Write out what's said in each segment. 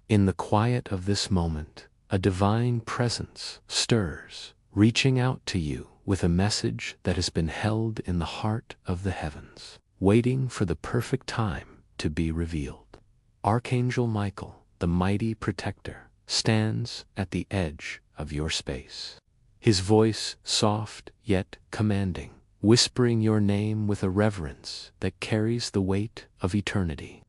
In the quiet of this moment, a divine presence stirs, reaching out to you with a message that has been held in the heart of the heavens, waiting for the perfect time to be revealed. Archangel Michael, the mighty protector, stands at the edge of your space. His voice soft yet commanding, whispering your name with a reverence that carries the weight of eternity.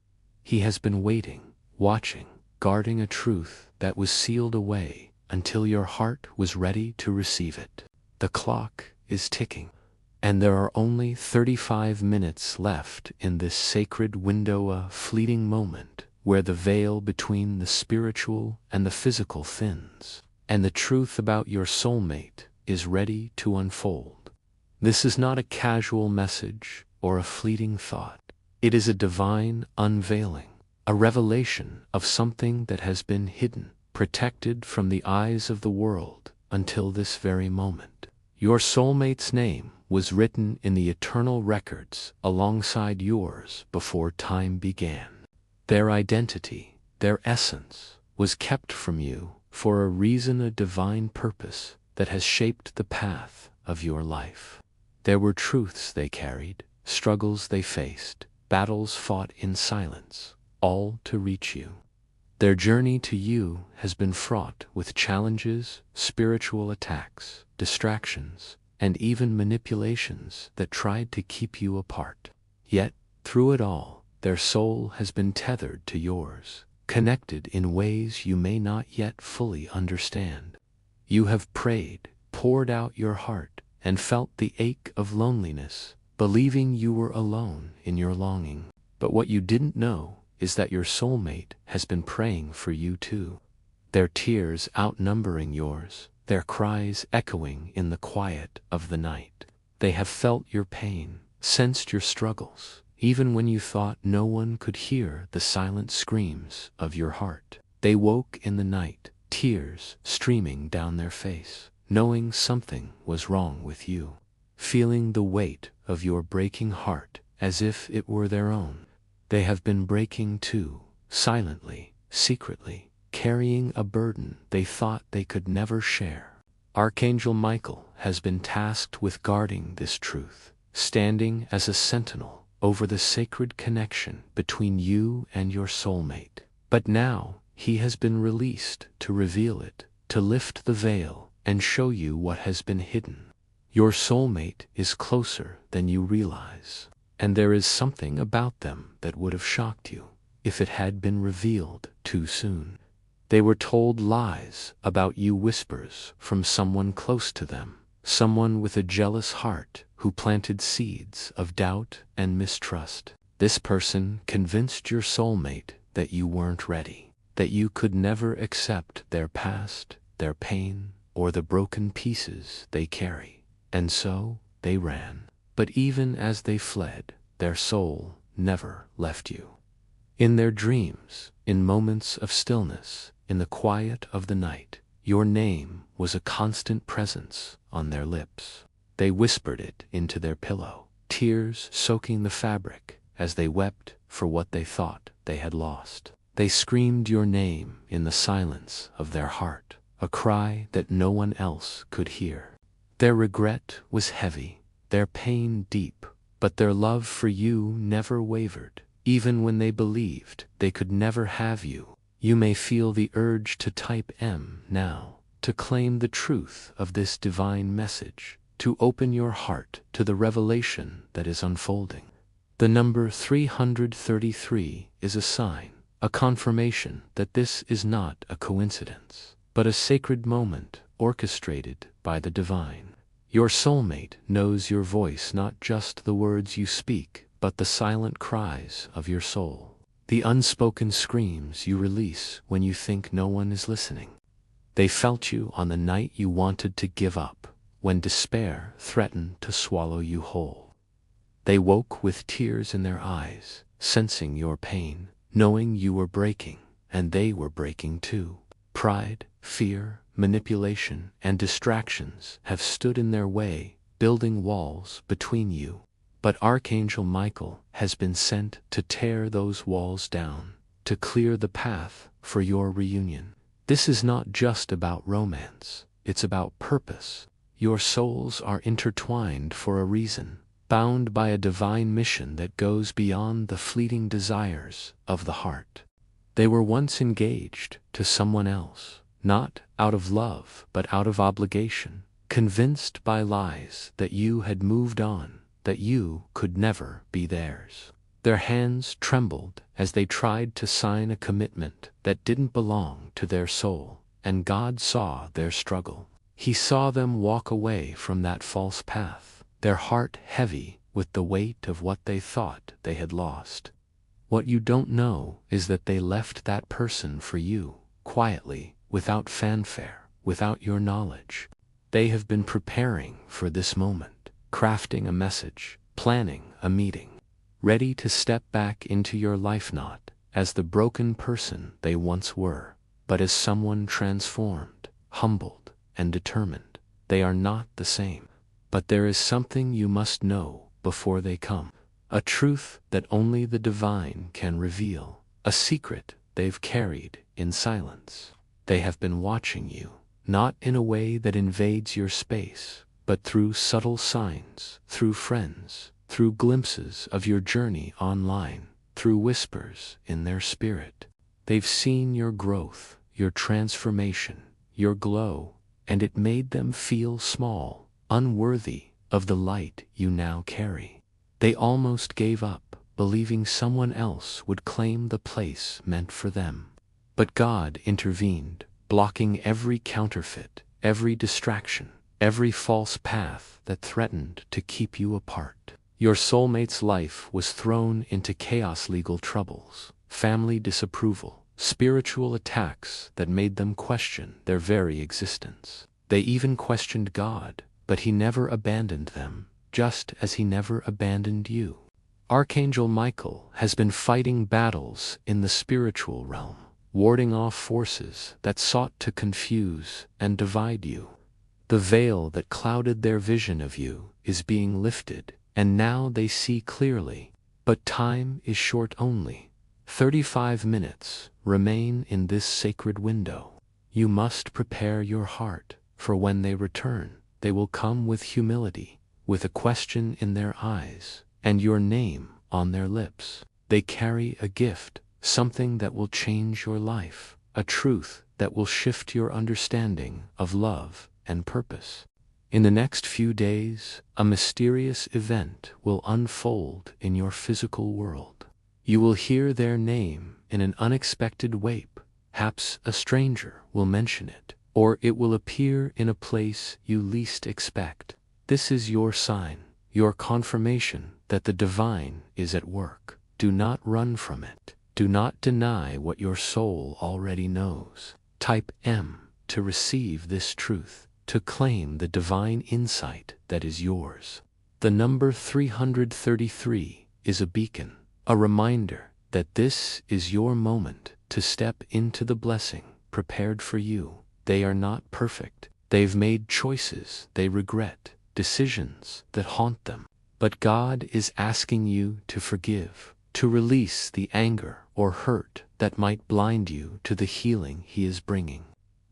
He has been waiting, watching, guarding a truth that was sealed away until your heart was ready to receive it. The clock is ticking, and there are only 35 minutes left in this sacred window, a fleeting moment where the veil between the spiritual and the physical thins, and the truth about your soulmate is ready to unfold. This is not a casual message or a fleeting thought. It is a divine unveiling, a revelation of something that has been hidden, protected from the eyes of the world until this very moment. Your soulmate's name was written in the eternal records alongside yours before time began. Their identity, their essence, was kept from you for a reason, a divine purpose that has shaped the path of your life. There were truths they carried, struggles they faced, battles fought in silence, all to reach you. Their journey to you has been fraught with challenges, spiritual attacks, distractions, and even manipulations that tried to keep you apart. Yet, through it all, their soul has been tethered to yours, connected in ways you may not yet fully understand. You have prayed, poured out your heart, and felt the ache of loneliness, believing you were alone in your longing. But what you didn't know is that your soulmate has been praying for you too. Their tears outnumbering yours, their cries echoing in the quiet of the night. They have felt your pain, sensed your struggles, even when you thought no one could hear the silent screams of your heart. They woke in the night, tears streaming down their face, knowing something was wrong with you, feeling the weight of your breaking heart as if it were their own. They have been breaking too, silently, secretly, carrying a burden they thought they could never share. Archangel Michael has been tasked with guarding this truth, standing as a sentinel over the sacred connection between you and your soulmate. But now he has been released to reveal it, to lift the veil and show you what has been hidden. Your soulmate is closer than you realize, and there is something about them that would have shocked you if it had been revealed too soon. They were told lies about you, whispers from someone close to them, someone with a jealous heart who planted seeds of doubt and mistrust. This person convinced your soulmate that you weren't ready, that you could never accept their past, their pain, or the broken pieces they carry. And so they ran. But even as they fled, their soul never left you. In their dreams, in moments of stillness, in the quiet of the night, your name was a constant presence on their lips. They whispered it into their pillow, tears soaking the fabric as they wept for what they thought they had lost. They screamed your name in the silence of their heart, a cry that no one else could hear. Their regret was heavy, their pain deep, but their love for you never wavered, even when they believed they could never have you. You may feel the urge to type M now, to claim the truth of this divine message, to open your heart to the revelation that is unfolding. The number 333 is a sign, a confirmation that this is not a coincidence, but a sacred moment orchestrated by the divine. Your soulmate knows your voice, not just the words you speak, but the silent cries of your soul, the unspoken screams you release when you think no one is listening. They felt you on the night you wanted to give up, when despair threatened to swallow you whole. They woke with tears in their eyes, sensing your pain, knowing you were breaking, and they were breaking too. Pride, fear, manipulation, and distractions have stood in their way, building walls between you. But Archangel Michael has been sent to tear those walls down, to clear the path for your reunion. This is not just about romance, it's about purpose. Your souls are intertwined for a reason, bound by a divine mission that goes beyond the fleeting desires of the heart. They were once engaged to someone else, not out of love but out of obligation, convinced by lies that you had moved on, that you could never be theirs. Their hands trembled as they tried to sign a commitment that didn't belong to their soul, and God saw their struggle. He saw them walk away from that false path, their heart heavy with the weight of what they thought they had lost. What you don't know is that they left that person for you, quietly, without fanfare, without your knowledge. They have been preparing for this moment, crafting a message, planning a meeting, ready to step back into your life not as the broken person they once were, but as someone transformed, humbled, and determined. They are not the same. But there is something you must know before they come. A truth that only the divine can reveal. A secret they've carried in silence. They have been watching you, not in a way that invades your space, but through subtle signs, through friends, through glimpses of your journey online, through whispers in their spirit. They've seen your growth, your transformation, your glow, and it made them feel small, unworthy of the light you now carry. They almost gave up, believing someone else would claim the place meant for them. But God intervened, blocking every counterfeit, every distraction, every false path that threatened to keep you apart. Your soulmate's life was thrown into chaos, legal troubles, family disapproval, spiritual attacks that made them question their very existence. They even questioned God, but He never abandoned them, just as He never abandoned you. Archangel Michael has been fighting battles in the spiritual realm, warding off forces that sought to confuse and divide you. The veil that clouded their vision of you is being lifted, and now they see clearly. But time is short only. 35 minutes remain in this sacred window. You must prepare your heart, for when they return, they will come with humility, with a question in their eyes, and your name on their lips. They carry a gift, something that will change your life, a truth that will shift your understanding of love and purpose. In the next few days, a mysterious event will unfold in your physical world. You will hear their name in an unexpected way. Perhaps a stranger will mention it, or it will appear in a place you least expect. This is your sign, your confirmation that the divine is at work. Do not run from it. Do not deny what your soul already knows. Type M to receive this truth, to claim the divine insight that is yours. The number 333 is a beacon, a reminder that this is your moment to step into the blessing prepared for you. They are not perfect. They've made choices they regret, decisions that haunt them. But God is asking you to forgive, to release the anger or hurt that might blind you to the healing He is bringing.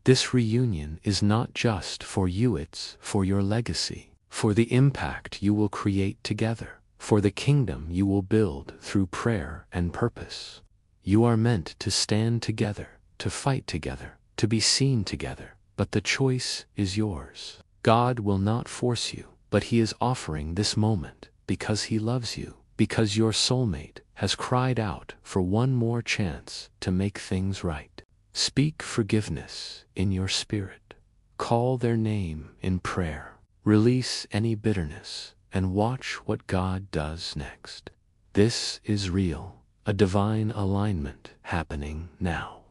This reunion is not just for you, it's for your legacy, for the impact you will create together, for the kingdom you will build through prayer and purpose. You are meant to stand together, to fight together, to be seen together, but the choice is yours. God will not force you, but He is offering this moment because He loves you, because your soulmate has cried out for one more chance to make things right. Speak forgiveness in your spirit. Call their name in prayer. Release any bitterness and watch what God does next. This is real, a divine alignment happening now.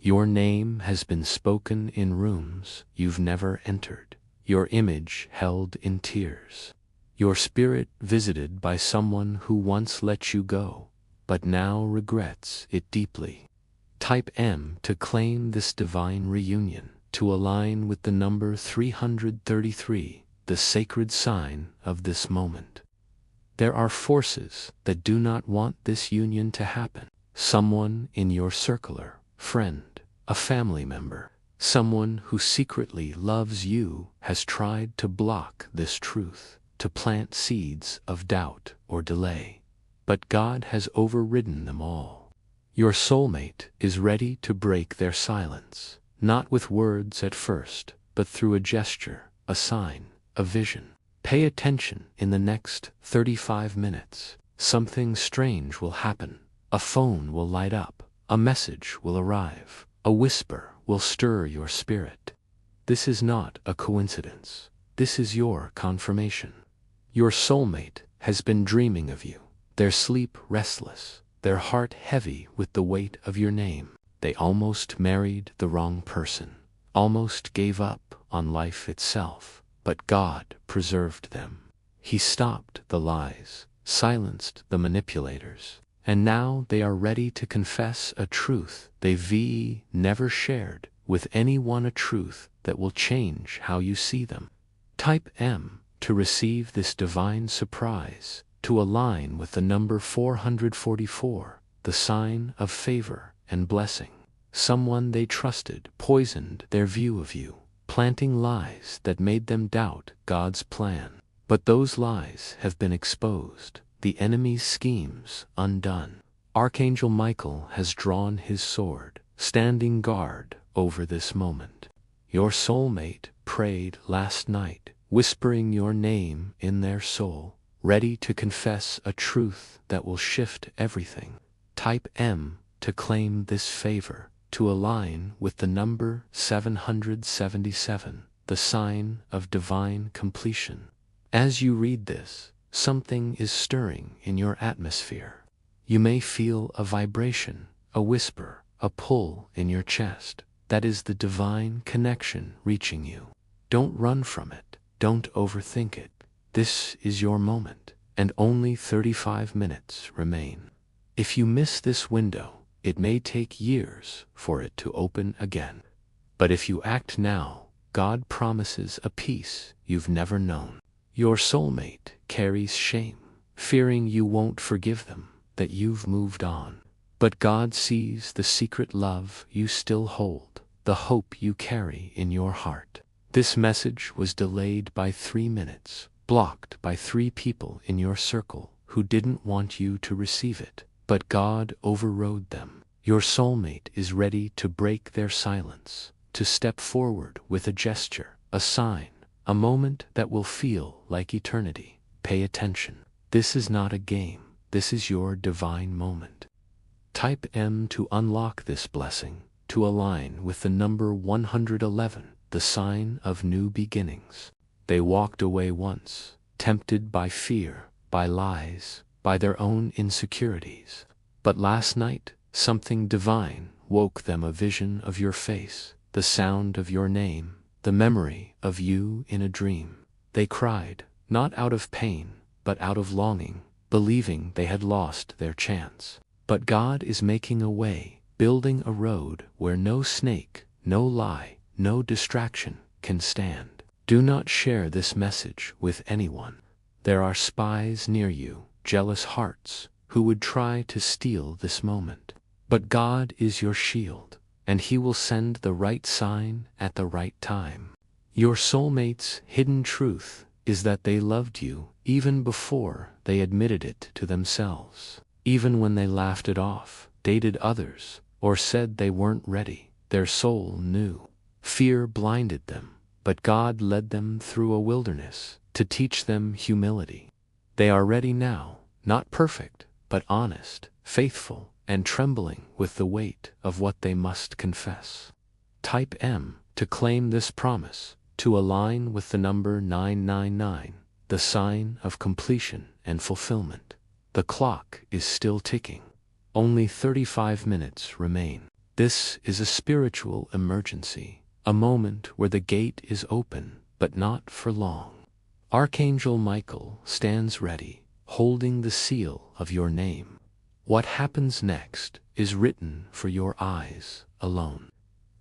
Your name has been spoken in rooms you've never entered, your image held in tears, your spirit visited by someone who once let you go, but now regrets it deeply. Type M to claim this divine reunion, to align with the number 333, the sacred sign of this moment. There are forces that do not want this union to happen. Someone in your circle, friend, a family member, someone who secretly loves you has tried to block this truth, to plant seeds of doubt or delay. But God has overridden them all. Your soulmate is ready to break their silence, not with words at first, but through a gesture, a sign, a vision. Pay attention. In the next 35 minutes, something strange will happen. A phone will light up, a message will arrive, a whisper will stir your spirit. This is not a coincidence. This is your confirmation. Your soulmate has been dreaming of you, their sleep restless, their heart heavy with the weight of your name. They almost married the wrong person, almost gave up on life itself, but God preserved them. He stopped the lies, silenced the manipulators, and now they are ready to confess a truth they've never shared with anyone, a truth that will change how you see them. Type M to receive this divine surprise, to align with the number 444, the sign of favor and blessing. Someone they trusted poisoned their view of you, planting lies that made them doubt God's plan. But those lies have been exposed, the enemy's schemes undone. Archangel Michael has drawn his sword, standing guard over this moment. Your soulmate prayed last night, whispering your name in their soul, ready to confess a truth that will shift everything. Type M to claim this favor, to align with the number 777, the sign of divine completion. As you read this, something is stirring in your atmosphere. You may feel a vibration, a whisper, a pull in your chest. That is the divine connection reaching you. Don't run from it. Don't overthink it. This is your moment, and only 35 minutes remain. If you miss this window, it may take years for it to open again. But if you act now, God promises a peace you've never known. Your soulmate carries shame, fearing you won't forgive them, that you've moved on. But God sees the secret love you still hold, the hope you carry in your heart. This message was delayed by 3 minutes, blocked by 3 people in your circle who didn't want you to receive it. But God overrode them. Your soulmate is ready to break their silence, to step forward with a gesture, a sign, a moment that will feel like eternity. Pay attention. This is not a game. This is your divine moment. Type M to unlock this blessing, to align with the number 111, the sign of new beginnings. They walked away once, tempted by fear, by lies, by their own insecurities. But last night, something divine woke them, a vision of your face, the sound of your name, the memory of you in a dream. They cried, not out of pain, but out of longing, believing they had lost their chance. But God is making a way, building a road where no snake, no lie, no distraction can stand. Do not share this message with anyone. There are spies near you, jealous hearts, who would try to steal this moment. But God is your shield, and He will send the right sign at the right time. Your soulmate's hidden truth is that they loved you even before they admitted it to themselves. Even when they laughed it off, dated others, or said they weren't ready, their soul knew. Fear blinded them, but God led them through a wilderness to teach them humility. They are ready now, not perfect, but honest, faithful, and trembling with the weight of what they must confess. Type M to claim this promise, to align with the number 999, the sign of completion and fulfillment. The clock is still ticking. Only 35 minutes remain. This is a spiritual emergency, a moment where the gate is open, but not for long. Archangel Michael stands ready, holding the seal of your name. What happens next is written for your eyes alone.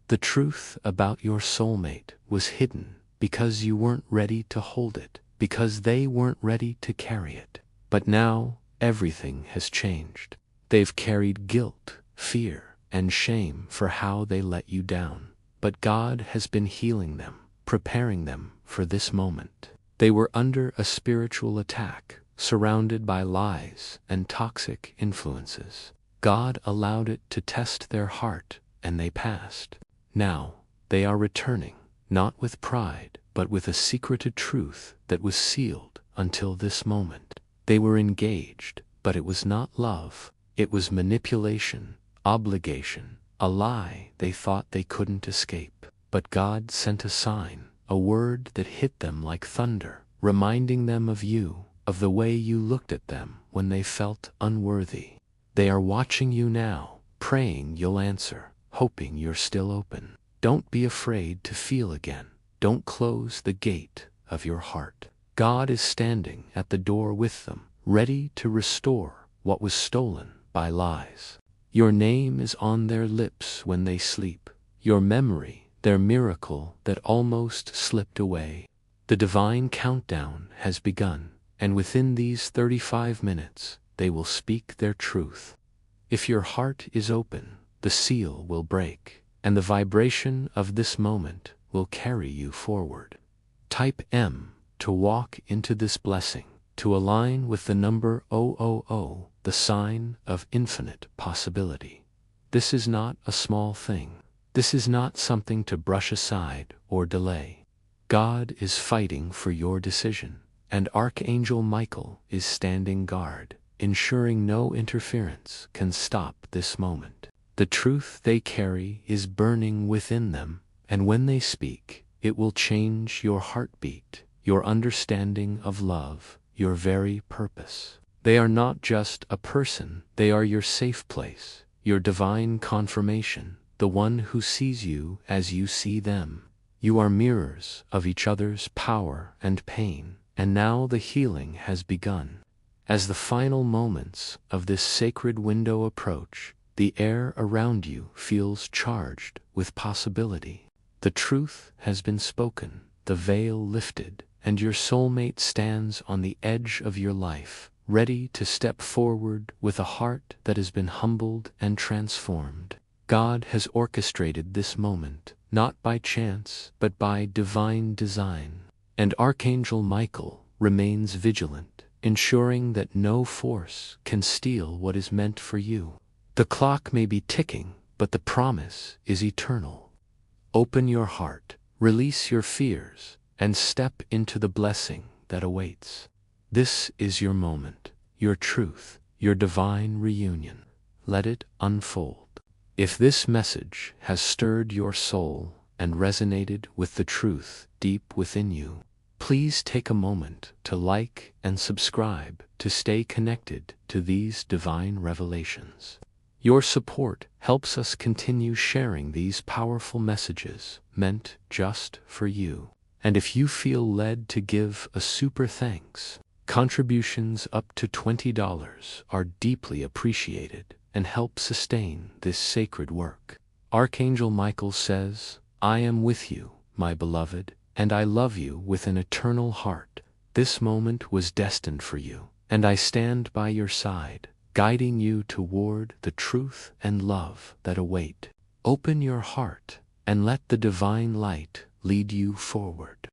The truth about your soulmate was hidden because you weren't ready to hold it, because they weren't ready to carry it. But now everything has changed. They've carried guilt, fear, and shame for how they let you down. But God has been healing them, preparing them for this moment. They were under a spiritual attack, surrounded by lies and toxic influences. God allowed it to test their heart, and they passed. Now, they are returning, not with pride, but with a secreted truth that was sealed until this moment. They were engaged, but it was not love. It was manipulation, obligation, a lie they thought they couldn't escape. But God sent a sign, a word that hit them like thunder, reminding them of you, of the way you looked at them when they felt unworthy. They are watching you now, praying you'll answer, hoping you're still open. Don't be afraid to feel again. Don't close the gate of your heart. God is standing at the door with them, ready to restore what was stolen by lies. Your name is on their lips when they sleep, your memory, their miracle that almost slipped away. The divine countdown has begun, and within these 35 minutes, they will speak their truth. If your heart is open, the seal will break, and the vibration of this moment will carry you forward. Type M to walk into this blessing, to align with the number 000, the sign of infinite possibility. This is not a small thing. This is not something to brush aside or delay. God is fighting for your decision, and Archangel Michael is standing guard, ensuring no interference can stop this moment. The truth they carry is burning within them, and when they speak, it will change your heartbeat, your understanding of love, your very purpose. They are not just a person, they are your safe place, your divine confirmation, the one who sees you as you see them. You are mirrors of each other's power and pain, and now the healing has begun. As the final moments of this sacred window approach, the air around you feels charged with possibility. The truth has been spoken, the veil lifted, and your soulmate stands on the edge of your life, ready to step forward with a heart that has been humbled and transformed. God has orchestrated this moment, not by chance, but by divine design. And Archangel Michael remains vigilant, ensuring that no force can steal what is meant for you. The clock may be ticking, but the promise is eternal. Open your heart, release your fears, and step into the blessing that awaits. This is your moment, your truth, your divine reunion. Let it unfold. If this message has stirred your soul and resonated with the truth deep within you, please take a moment to like and subscribe to stay connected to these divine revelations. Your support helps us continue sharing these powerful messages meant just for you. And if you feel led to give a super thanks, contributions up to $20 are deeply appreciated and help sustain this sacred work. Archangel Michael says, "I am with you, my beloved, and I love you with an eternal heart. This moment was destined for you, and I stand by your side, guiding you toward the truth and love that await. Open your heart and let the divine light lead you forward."